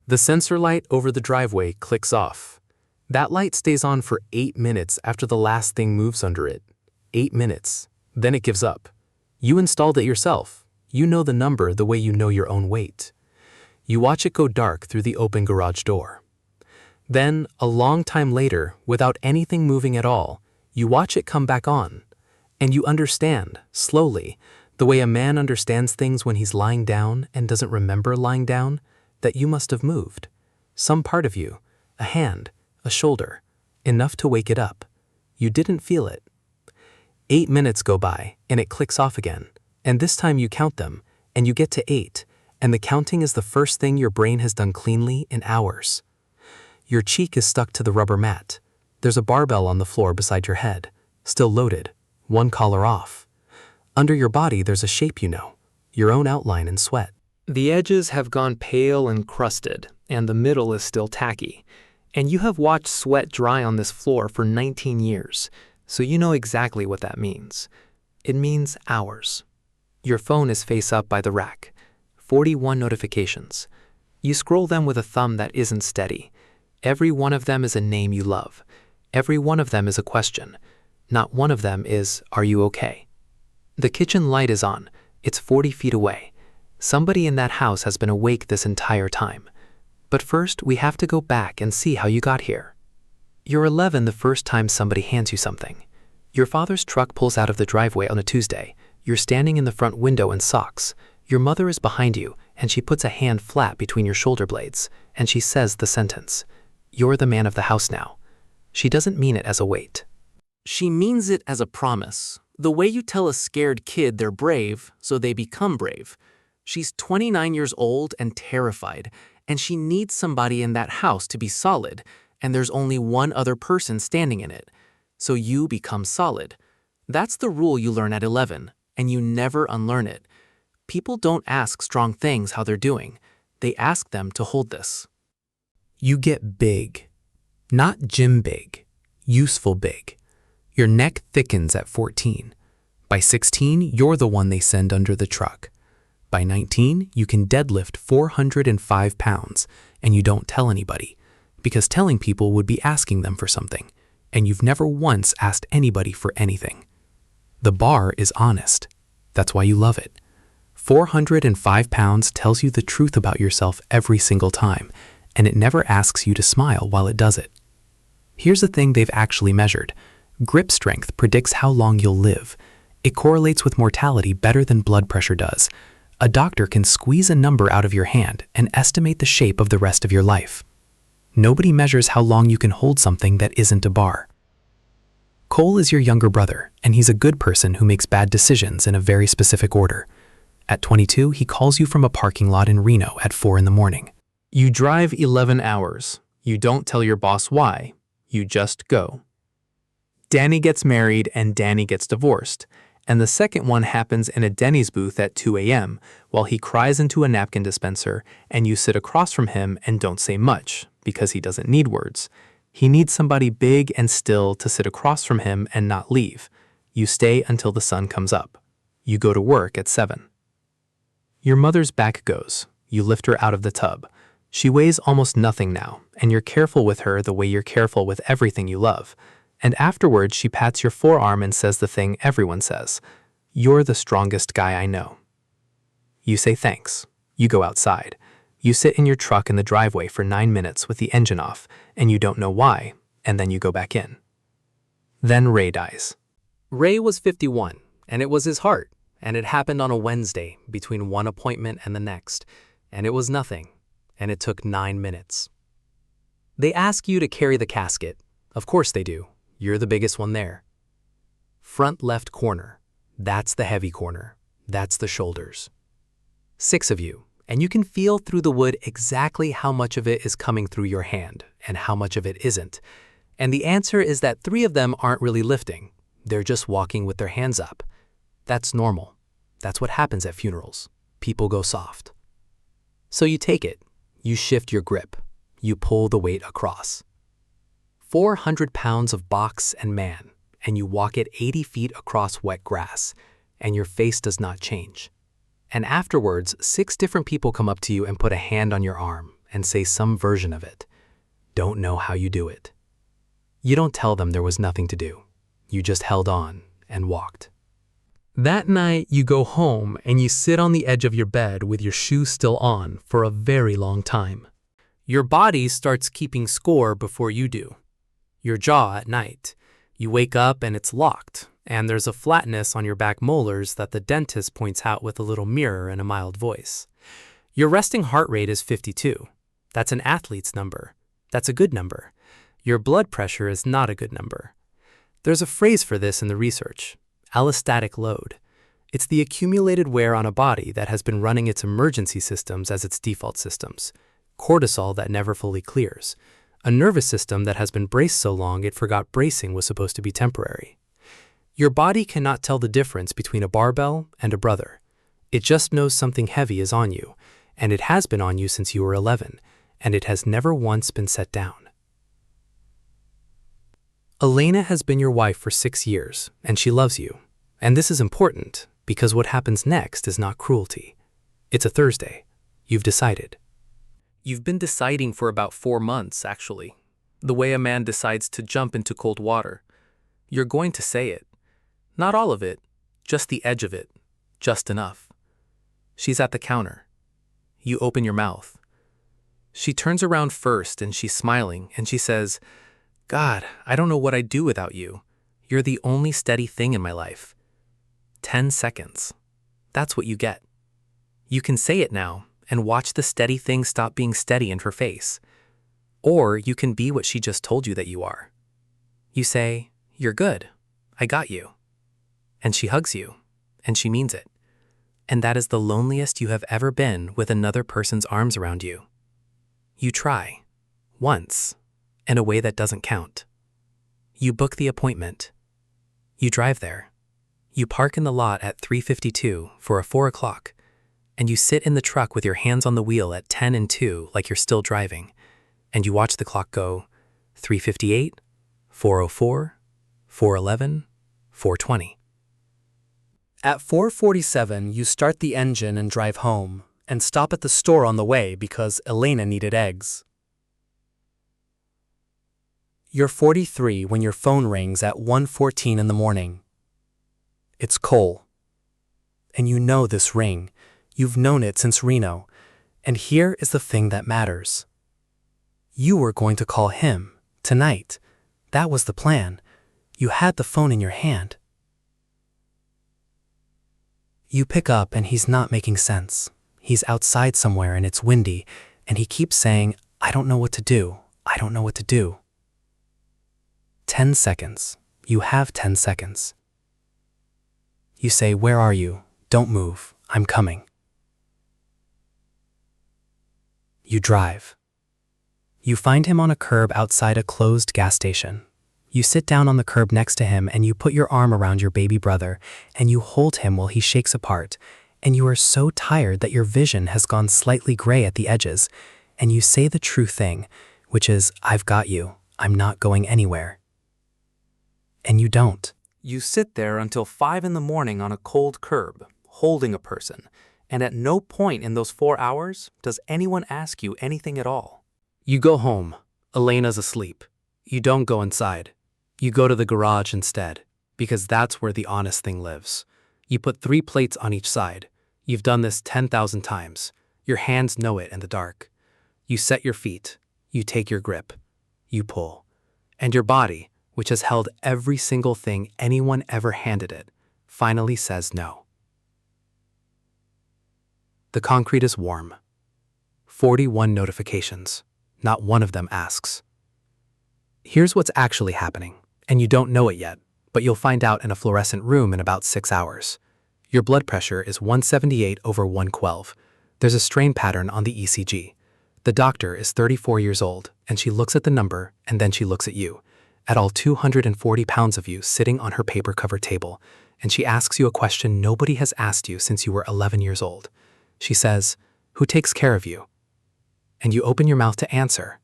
The sensor light over the driveway clicks off. That light stays on for 8 minutes after the last thing moves under it. 8 minutes. Then it gives up. You installed it yourself. You know the number the way you know your own weight. You watch it go dark through the open garage door. Then, a long time later, without anything moving at all, you watch it come back on. And you understand, slowly, the way a man understands things when he's lying down and doesn't remember lying down, that you must have moved. Some part of you, a hand, a shoulder, enough to wake it up. You didn't feel it. 8 minutes go by, and it clicks off again. And this time you count them, and you get to 8, and the counting is the first thing your brain has done cleanly in hours. Your cheek is stuck to the rubber mat. There's a barbell on the floor beside your head, still loaded, one collar off. Under your body there's a shape you know, your own outline in sweat. The edges have gone pale and crusted, and the middle is still tacky. And you have watched sweat dry on this floor for 19 years, so you know exactly what that means. It means hours. Your phone is face up by the rack. 41 notifications. You scroll them with a thumb that isn't steady. Every one of them is a name you love. Every one of them is a question. Not one of them is, "Are you okay?" The kitchen light is on. It's 40 feet away. Somebody in that house has been awake this entire time. But first, we have to go back and see how you got here. You're 11 the first time somebody hands you something. Your father's truck pulls out of the driveway on a Tuesday. You're standing in the front window in socks. Your mother is behind you, and she puts a hand flat between your shoulder blades, and she says the sentence, "You're the man of the house now." She doesn't mean it as a weight. She means it as a promise. The way you tell a scared kid they're brave, so they become brave. She's 29 years old and terrified, and she needs somebody in that house to be solid, and there's only one other person standing in it. So you become solid. That's the rule you learn at 11, and you never unlearn it. People don't ask strong things how they're doing. They ask them to hold this. You get big. Not gym big. Useful big. Your neck thickens at 14. By 16, you're the one they send under the truck. By 19, you can deadlift 405 pounds, and you don't tell anybody, because telling people would be asking them for something, and you've never once asked anybody for anything. The bar is honest. That's why you love it. 405 pounds tells you the truth about yourself every single time, and it never asks you to smile while it does it. Here's the thing they've actually measured. Grip strength predicts how long you'll live. It correlates with mortality better than blood pressure does. A doctor can squeeze a number out of your hand and estimate the shape of the rest of your life. Nobody measures how long you can hold something that isn't a bar. Cole is your younger brother, and he's a good person who makes bad decisions in a very specific order. At 22, he calls you from a parking lot in Reno at 4 in the morning. You drive 11 hours. You don't tell your boss why. You just go. Danny gets married and Danny gets divorced, and the second one happens in a Denny's booth at 2 a.m. while he cries into a napkin dispenser, and you sit across from him and don't say much, because he doesn't need words. He needs somebody big and still to sit across from him and not leave. You stay until the sun comes up. You go to work at 7. Your mother's back goes. You lift her out of the tub. She weighs almost nothing now, and you're careful with her the way you're careful with everything you love. And afterwards, she pats your forearm and says the thing everyone says. "You're the strongest guy I know." You say thanks. You go outside. You sit in your truck in the driveway for 9 minutes with the engine off, and you don't know why, and then you go back in. Then Ray dies. Ray was 51, and it was his heart, and it happened on a Wednesday between one appointment and the next, and it was nothing, and it took 9 minutes. They ask you to carry the casket. Of course they do. You're the biggest one there. Front left corner. That's the heavy corner. That's the shoulders. 6 of you, and you can feel through the wood exactly how much of it is coming through your hand and how much of it isn't. And the answer is that 3 of them aren't really lifting. They're just walking with their hands up. That's normal. That's what happens at funerals. People go soft. So you take it. You shift your grip. You pull the weight across. 400 pounds of box and man, and you walk it 80 feet across wet grass, and your face does not change. And afterwards, 6 different people come up to you and put a hand on your arm and say some version of it. Don't know how you do it. You don't tell them there was nothing to do. You just held on and walked. That night, you go home and you sit on the edge of your bed with your shoes still on for a very long time. Your body starts keeping score before you do. Your jaw at night. You wake up and it's locked, and there's a flatness on your back molars that the dentist points out with a little mirror and a mild voice. Your resting heart rate is 52. That's an athlete's number. That's a good number. Your blood pressure is not a good number. There's a phrase for this in the research: allostatic load. It's the accumulated wear on a body that has been running its emergency systems as its default systems. Cortisol that never fully clears. A nervous system that has been braced so long it forgot bracing was supposed to be temporary. Your body cannot tell the difference between a barbell and a brother. It just knows something heavy is on you, and it has been on you since you were 11, and it has never once been set down. Elena has been your wife for 6 years, and she loves you. And this is important, because what happens next is not cruelty. It's a Thursday. You've decided. You've been deciding for about 4 months, actually. The way a man decides to jump into cold water. You're going to say it. Not all of it, just the edge of it, just enough. She's at the counter. You open your mouth. She turns around first and she's smiling and she says, "God, I don't know what I'd do without you. You're the only steady thing in my life." 10 seconds. That's what you get. You can say it now and watch the steady thing stop being steady in her face. Or you can be what she just told you that you are. You say, "You're good. I got you." And she hugs you, and she means it. And that is the loneliest you have ever been with another person's arms around you. You try, once, in a way that doesn't count. You book the appointment. You drive there. You park in the lot at 3:52 for a 4 o'clock, and you sit in the truck with your hands on the wheel at 10 and 2 like you're still driving, and you watch the clock go 3:58, 4:04, 4:11, 4:20. At 4:47, you start the engine and drive home, and stop at the store on the way because Elena needed eggs. You're 43 when your phone rings at 1:14 in the morning. It's Cole. And you know this ring. You've known it since Reno. And here is the thing that matters. You were going to call him, tonight. That was the plan. You had the phone in your hand. You pick up and he's not making sense. He's outside somewhere and it's windy, and he keeps saying, "I don't know what to do. I don't know what to do." 10 seconds. You have 10 seconds. You say, "Where are you? Don't move. I'm coming." You drive. You find him on a curb outside a closed gas station. You sit down on the curb next to him and you put your arm around your baby brother and you hold him while he shakes apart, and you are so tired that your vision has gone slightly gray at the edges, and you say the true thing, which is, "I've got you. I'm not going anywhere." And you don't. You sit there until 5 in the morning on a cold curb, holding a person, and at no point in those 4 hours does anyone ask you anything at all. You go home. Elena's asleep. You don't go inside. You go to the garage instead, because that's where the honest thing lives. You put 3 plates on each side. You've done this 10,000 times. Your hands know it in the dark. You set your feet. You take your grip. You pull. And your body, which has held every single thing anyone ever handed it, finally says no. The concrete is warm. 41 notifications. Not one of them asks. Here's what's actually happening, and you don't know it yet, but you'll find out in a fluorescent room in about 6 hours. Your blood pressure is 178/112. There's a strain pattern on the ECG. The doctor is 34 years old, and she looks at the number, and then she looks at you, at all 240 pounds of you sitting on her paper cover table, and she asks you a question nobody has asked you since you were 11 years old. She says, "Who takes care of you?" And you open your mouth to answer,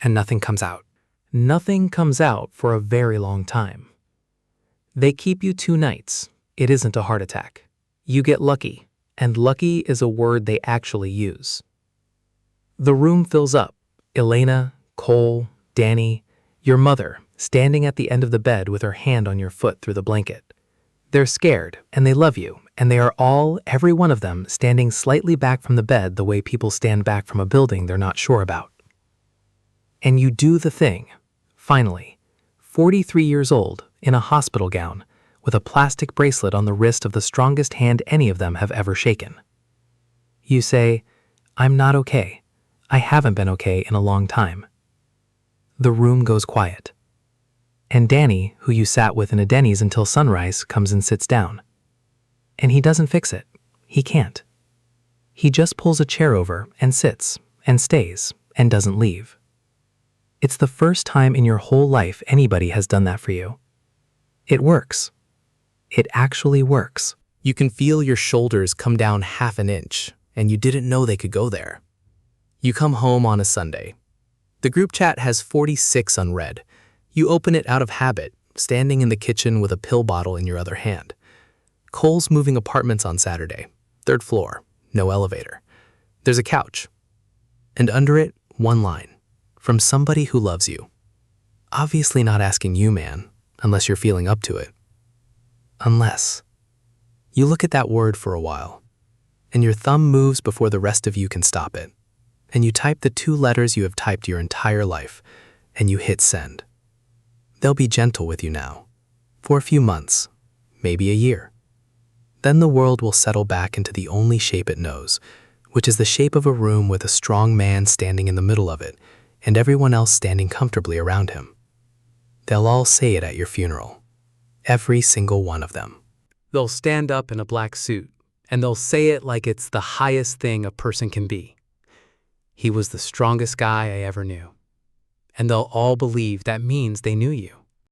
and nothing comes out. Nothing comes out for a very long time. They keep you 2 nights. It isn't a heart attack. You get lucky, and lucky is a word they actually use. The room fills up. Elena, Cole, Danny, your mother, standing at the end of the bed with her hand on your foot through the blanket. They're scared, and they love you, and they are all, every one of them, standing slightly back from the bed the way people stand back from a building they're not sure about. And you do the thing. Finally, 43 years old, in a hospital gown, with a plastic bracelet on the wrist of the strongest hand any of them have ever shaken. You say, "I'm not okay. I haven't been okay in a long time." The room goes quiet. And Danny, who you sat with in a Denny's until sunrise, comes and sits down. And he doesn't fix it. He can't. He just pulls a chair over and sits and stays and doesn't leave. It's the first time in your whole life anybody has done that for you. It works. It actually works. You can feel your shoulders come down half an inch, and you didn't know they could go there. You come home on a Sunday. The group chat has 46 unread. You open it out of habit, standing in the kitchen with a pill bottle in your other hand. Cole's moving apartments on Saturday. 3rd floor, no elevator. There's a couch. And under it, one line. From somebody who loves you. Obviously not asking you, man, unless you're feeling up to it. Unless. You look at that word for a while, and your thumb moves before the rest of you can stop it. And you type the 2 letters you have typed your entire life, and you hit send. They'll be gentle with you now, for a few months, maybe a year. Then the world will settle back into the only shape it knows, which is the shape of a room with a strong man standing in the middle of it, and everyone else standing comfortably around him. They'll all say it at your funeral. Every single one of them. They'll stand up in a black suit, and they'll say it like it's the highest thing a person can be. He was the strongest guy I ever knew. And they'll all believe that means they knew you.